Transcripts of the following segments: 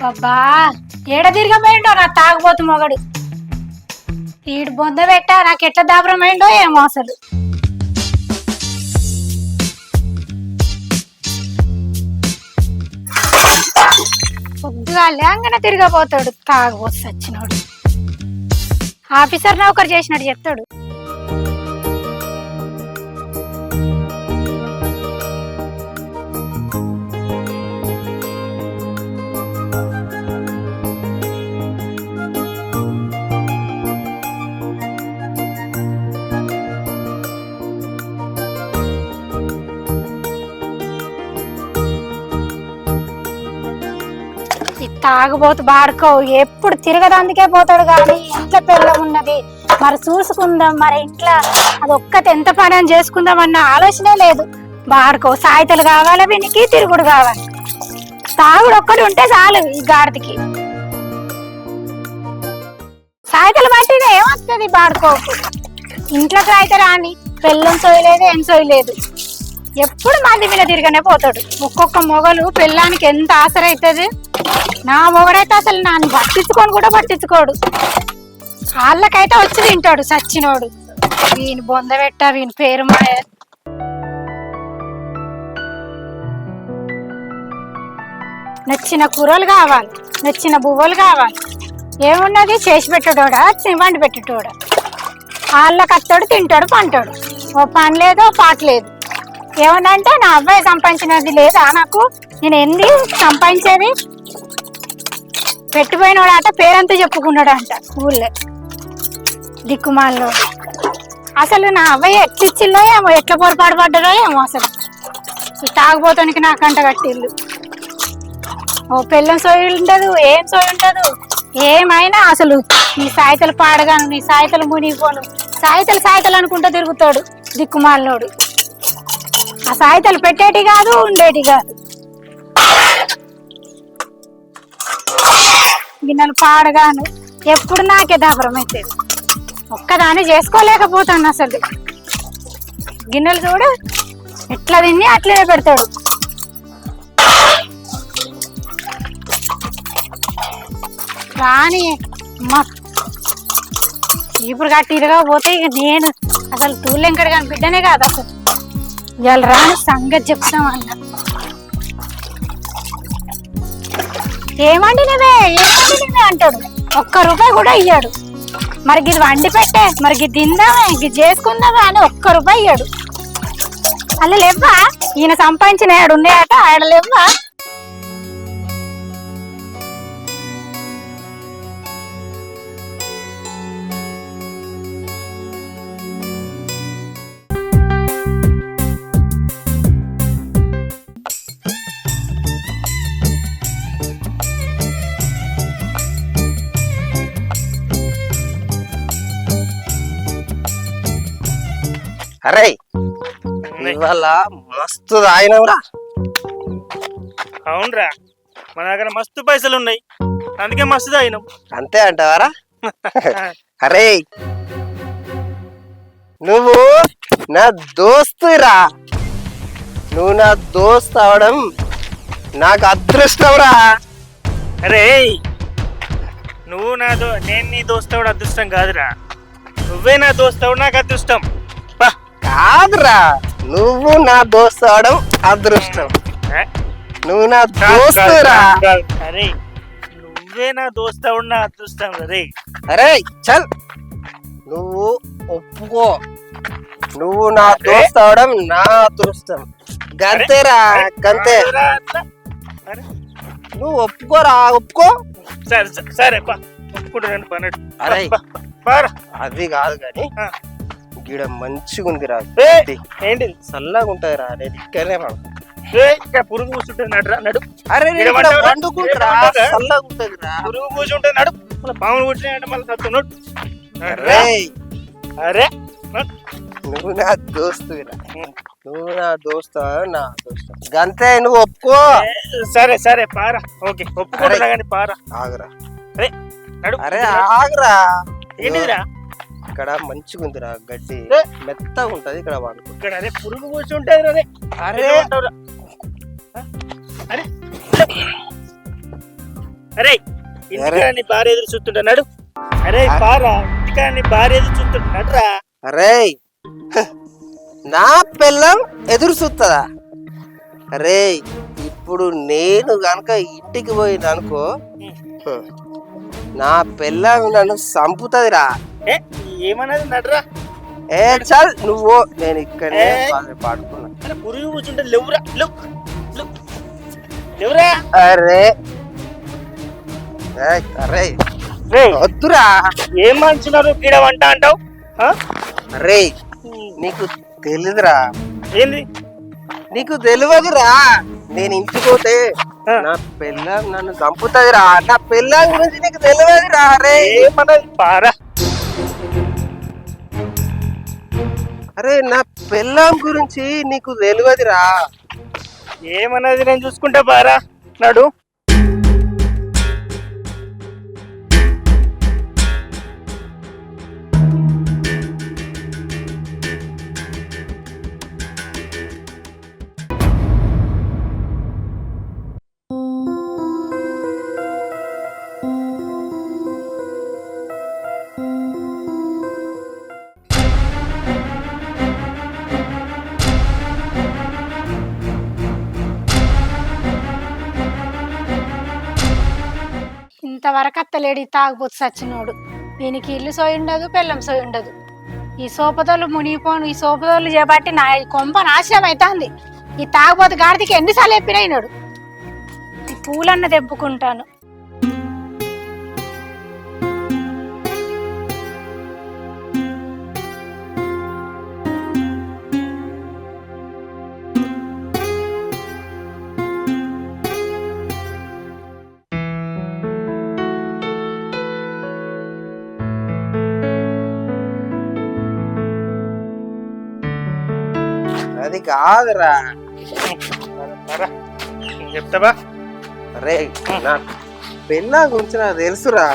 అబ్బా ఏడ తిరగపోయిండో నా తాగుబోతు మొగడు. ఈడు బొంద పెట్ట నాకు ఎట్లా దాబరమైండో ఏమో అసలు. పొద్దుగా లేంగానే తిరగపోతాడు తాగుబోతు సచ్చినోడు. ఆఫీసర్ నౌకరు చేసినట్టు చెప్తాడు. తాగుబోతు బాడుకో ఎప్పుడు తిరగదందుకే పోతాడు కానీ ఇంట్లో పిల్లం ఉన్నది మరి చూసుకుందాం, మరి ఇంట్లో అది ఒక్కటి ఎంత పని అని చేసుకుందాం అన్న ఆలోచనే లేదు. బాడుకో సాయితలు కావాలి, వీనికి తిరుగుడు కావాలి. తాగుడు ఒక్కటి ఉంటే చాలు ఈ గాడికి. సాయితలు పట్టిన ఏమొస్తుంది బాడుకోకు. ఇంట్లోకి అయితే రాని పెళ్ళం సోయలేదు ఏం సోయలేదు, ఎప్పుడు మంది మీద తిరగనే పోతాడు. ఒక్కొక్క మొగలు పెళ్ళానికి ఎంత ఆసరైతుంది. నా మొగడైతే అసలు నన్ను పట్టించుకొని కూడా పట్టించుకోడు. వాళ్ళకైతే వచ్చి తింటాడు సచ్చినోడు. వీని బొంద పెట్ట వీని పేరు మాయ. నచ్చిన కూరలు కావాలి, నచ్చిన బువ్వలు కావాలి. ఏమున్నది చేసి పెట్టడోడా వండి పెట్టేటోడా. వాళ్ళకి అత్తడు తింటాడు పంటాడు. ఓ పని లేదు ఓ పాట లేదు. ఏమన్నంటే నా అబ్బాయి సంపాదించినది లేదా నాకు, నేను ఎన్ని సంపాదించేది. పెట్టిపోయినోడు అంట పేరంతా చెప్పుకున్నాడు అంట ఊళ్ళో దిక్కుమాల్లో. అసలు నా అబ్బాయి ఎట్లిచ్చిల్లో ఏమో, ఎట్లా పొరపాటు పడ్డారో ఏమో. అసలు తాగుపోతానికి నాకంట కట్టిల్లు. ఓ పిల్లం సోయి ఉండదు, ఏం సోయి ఉండదు. ఏమైనా అసలు నీ సాయితలు పాడగాను, నీ సాయితలు మునిగిపోను. సాయితలు అనుకుంటూ తిరుగుతాడు దిక్కుమాలినోడు. ఆ సాయితలు పెట్టేటి కాదు ఉండేటి కాదు. గిన్నెలు పాడగాను ఎప్పుడు నాకే దాబరం అవుతుంది. ఒక్కదాన్ని చేసుకోలేకపోతాను అసలు. గిన్నెలు చూడు ఎట్లా తిని అట్లనే పెడతాడు. రాని అమ్మా ఇప్పుడు గట్టి ఇరగకపోతే ఇక నేను అసలు తూలెంకడ కానీ బిడ్డనే కాదు అసలు. ఇవాళ రాని సంగతి చెప్తాం అన్న. ఏమండినవే అంటాడు. ఒక్క రూపాయి కూడా ఇయ్యాడు. మరి ఇది వండి పెట్టే, మరి ఇది తిందామే, ఇది చేసుకుందామే అని ఒక్క రూపాయి ఇయ్యాడు. అలా లేవ్వా ఈయన సంపాదించిన ఏడు ఉన్నాయట ఆడ లేవ్వా. అరే ఇవాళ మస్తు తాగినవురా. అవునరా, మన దగ్గర మస్తు పైసలు ఉన్నాయి అందుకే మస్తు తాగినాం. అంతే అంటావారా? అరే నువ్వు నా దోస్తురా, నువ్వు నా దోస్తు అవడం నాకు అదృష్టంరా. అరే నువ్వు నేను నీ దోస్తవుడు అదృష్టం కాదురా, నువ్వే నా దోస్తవుడు నాకు అదృష్టం. కాదురా, నువ్వు నా దోస్తు అవడం అదృష్టం. నువ్వు నా దోస్తురా. అరే నువ్వే నా దోస్తవుడు నా అదృష్టం. అరే అరే చల్, నువ్వు ఒప్పుకో, నువ్వు నా దోస్తు అవడం నా అదృష్టం. గంతేరా గంతే. నువ్వు ఒప్పుకోరా, ఒప్పుకో. సరే సరే ఒప్పుకుంటాను పన్నట్టు. అరే అది కాదు కానీ గీడ మంచిగా ఉందిరా. ఏంటి చల్లగా ఉంటది రా, నేను ఇక్కడనే పురుగు కూర్చుంటుంది నడురా నడు. అరే వండుకుంటారా, చల్లగా ఉంటది రా. పురుగు కూర్చుంటుంది నడు, మళ్ళీ పాములు కూర్చున్నాయంటే మళ్ళీ తత్తున్నాడు. అరే నువ్వు నా దోస్తురా, నువ్వు నా దోస్తా, నా దోస్తా గంతే. నువ్వు ఒప్పుకో. సరే సరే పారా. ఓకే ఒప్పుకుంటున్నా కానీ పారా. ఆగరా. అరే నడు. అరే ఆగరా. ఏంటిదిరా? ఇక్కడ మంచిగా ఉందిరా, గడ్డి మెత్తగా ఉంటది ఇక్కడ వాడుకో. ఇక్కడ అరే పురుగు కూర్చుంటది. అరే అరే అరే అరే ఇంటికా నీ భార్య ఎదురు చూస్తుంటున్నాడు. అరే పారా ఇంటికా నీ భార్య ఎదురు చూస్తుంటున్నాడు రా. అరే నా పిల్లం ఎదురు చూస్తుందా? అరే ఇప్పుడు నేను గనక ఇంటికి పోయిన అనుకో నా పిల్లం నన్ను చంపుతుందిరా. ఏమన్నది నడరా. ఏ చల్ నువ్వు, నేను ఇక్కడే పాడుకున్నా. పురుగు కూర్చుంటే లేవురా లేవురా. అరే అరే వద్దురా. ఏం మంచున్నారు గిడ వంట అంటావు? అరే నీకు తెలియదురా. ఏంది నీకు తెలియదురా. నేను ఇంటికి పోతే నా పిల్లం నన్ను చంపుతుందిరా. నా పిల్లం గురించి నీకు తెలియదురా. అరే ఏమన్నది పారా. అరే నా పిల్లం గురించి నీకు తెలియదురా. ఏమన్నది నేను చూసుకుంటా పారా. నాడు ఇంతవరకు అత్తలేడు ఈ తాగుబోతు సచ్చినోడు. దీనికి ఇల్లు సోయి ఉండదు, పెళ్ళం సోయి ఉండదు. ఈ సోపదోళ్ళు మునిగిపోను, ఈ సోపదోళ్ళు చేపట్టి నా కొంప నాశనం అవుతుంది. ఈ తాగుబోతు గాడికి ఎన్నిసార్లు చెప్పినాయినాడు. ఈ పూలన్న తెంపుకుంటాను. అది కాదురా. చెప్తావా? అరే నా పిల్ల గురించి నాకు తెలుసురా.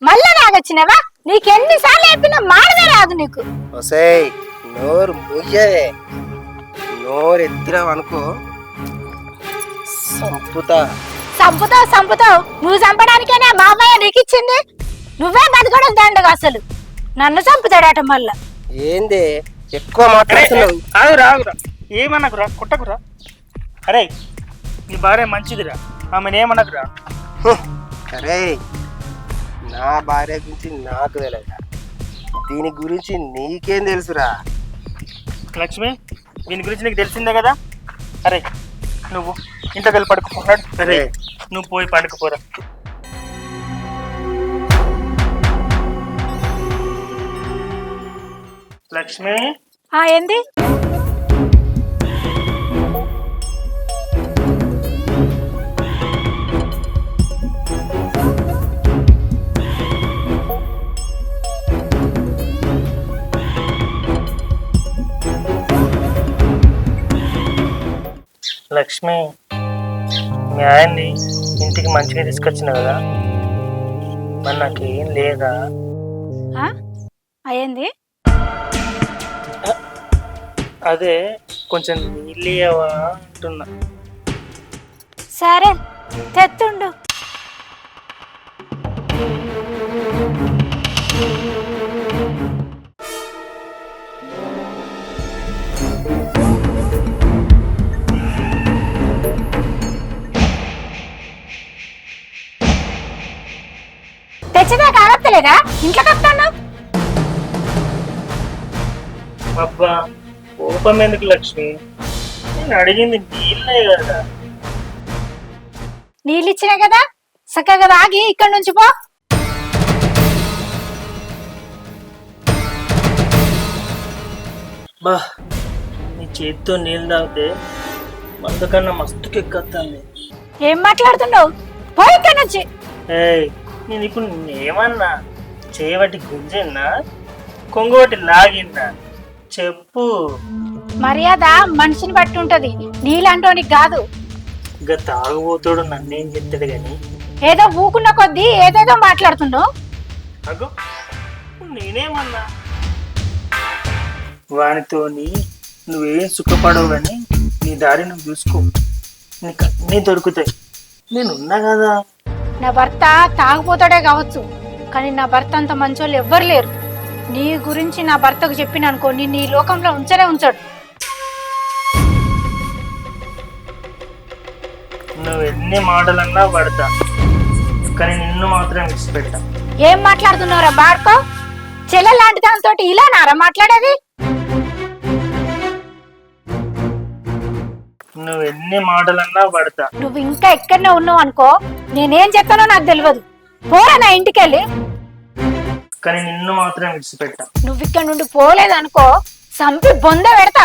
మళ్ళా రాగొచ్చినవా? నీకెన్నిసార్లు చెప్పినా మాడదే రాదు నీకు. ఒసేయ్ నోరు ముయ్యవే. నోరు ఎత్తినావు అనుకో సంపుతావు. నువ్వు చంపడానికేనే మా అమ్మాయి నీకు ఇచ్చింది. నువ్వే బతకడం దండగా. అసలు నన్ను చంపుతాడట మళ్ళా. ఏంది ఎక్కువ మాట్లాడుతున్నావు? ఆగురా. ఏమనకురా, కొట్టకురా. అరే నీ భార్య మంచిదిరా, ఆమెను ఏమనకురా. అరే నా భార్య గురించి నాకు తెలియదు, దీని గురించి నీకేం తెలుసురా? లక్ష్మి దీని గురించి నీకు తెలిసిందే కదా. అరే నువ్వు ఇంట్లోకి వెళ్ళి పడుకున్నాడు. అరే నువ్వు పోయి పడుకుపోరా. లక్ష్మి ఏంది? లక్ష్మి మీ ఆయన్ని ఇంటికి మంచిగా తీసుకొచ్చిన కదా, మరి నాకేం లేదా? అయ్యింది అదే కొంచెం నీళ్ళు ఇవ్వవా అంటున్నా. సరే తెత్తుండు. తెచ్చినా కావత్తలేదా? ఇంట్లో కప్తాను. అబ్బా కోపం ఎందుకు లక్ష్మి, నేను అడిగింది నీళ్ళే కదా. నీళ్ళు ఇచ్చినా కదా, చక్కగా తాగి ఇక్కడి నుంచి పో. బా నీ చేతితో నీళ్ళు తాగితే మందుకన్నా మస్తు కెక్కత్తాంది. ఏం మాట్లాడుతున్నావు? పో ఇక్కడి నుంచి. నేను ఇప్పుడు ఏమన్నా చేయబట్టి గుంజన్నా? కొంగోటి లాగిందా చెప్పు. మర్యాద మనిషిని బట్టి ఉంటది, నీలాంటోనికి కాదు. ఇక తాగుబోతాడు నన్నేం చెప్తాడు గాని ఏదో ఊకున్న కొద్దీ ఏదేదో మాట్లాడుతున్నావు. అగో నేనేమన్నా వానితోని నువ్వేం సుఖపడవు గాని నీ దారి నువ్వు చూసుకో, నీకు అన్నీ దొరుకుతాయి. నేనున్నా కదా. నా భర్త తాగుపోతాడే కావచ్చు, కానీ నా భర్త అంత మంచోళ్ళు ఎవ్వరు లేరు. నీ గురించి నా భర్తకు చెప్పిననుకో, నిన్ను ఈ లోకంలో ఉంచనే ఉంచాడు. నువ్వు ఎన్ని మాటలన్నా పడతా, కానీ నిన్ను మాత్రం విడిచిపెట్టా. ఏం మాట్లాడుతున్నావురా బాడుకో? చెల్లె లాంటి దాంతో ఇలా నారా మాట్లాడేది? నువ్వు ఎన్ని మాటలన్నా పడతా. నువ్వు ఇంకా ఎక్కడనే ఉన్నావు అనుకో, నేనేం చెప్తానో నాకు తెలియదు. పోరా నా ఇంటికి వెళ్ళి. కానీ నిన్ను మాత్రం విడిచిపెట్టా. నువ్వు ఇక్కడ నుండి పోలేదనుకో, సంపి బొంద పెడతా.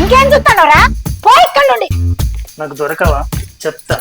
ఇంకేం చూస్తాను రా, పో ఇక్కడ నుండి. నాకు దొరకవా చెప్తా.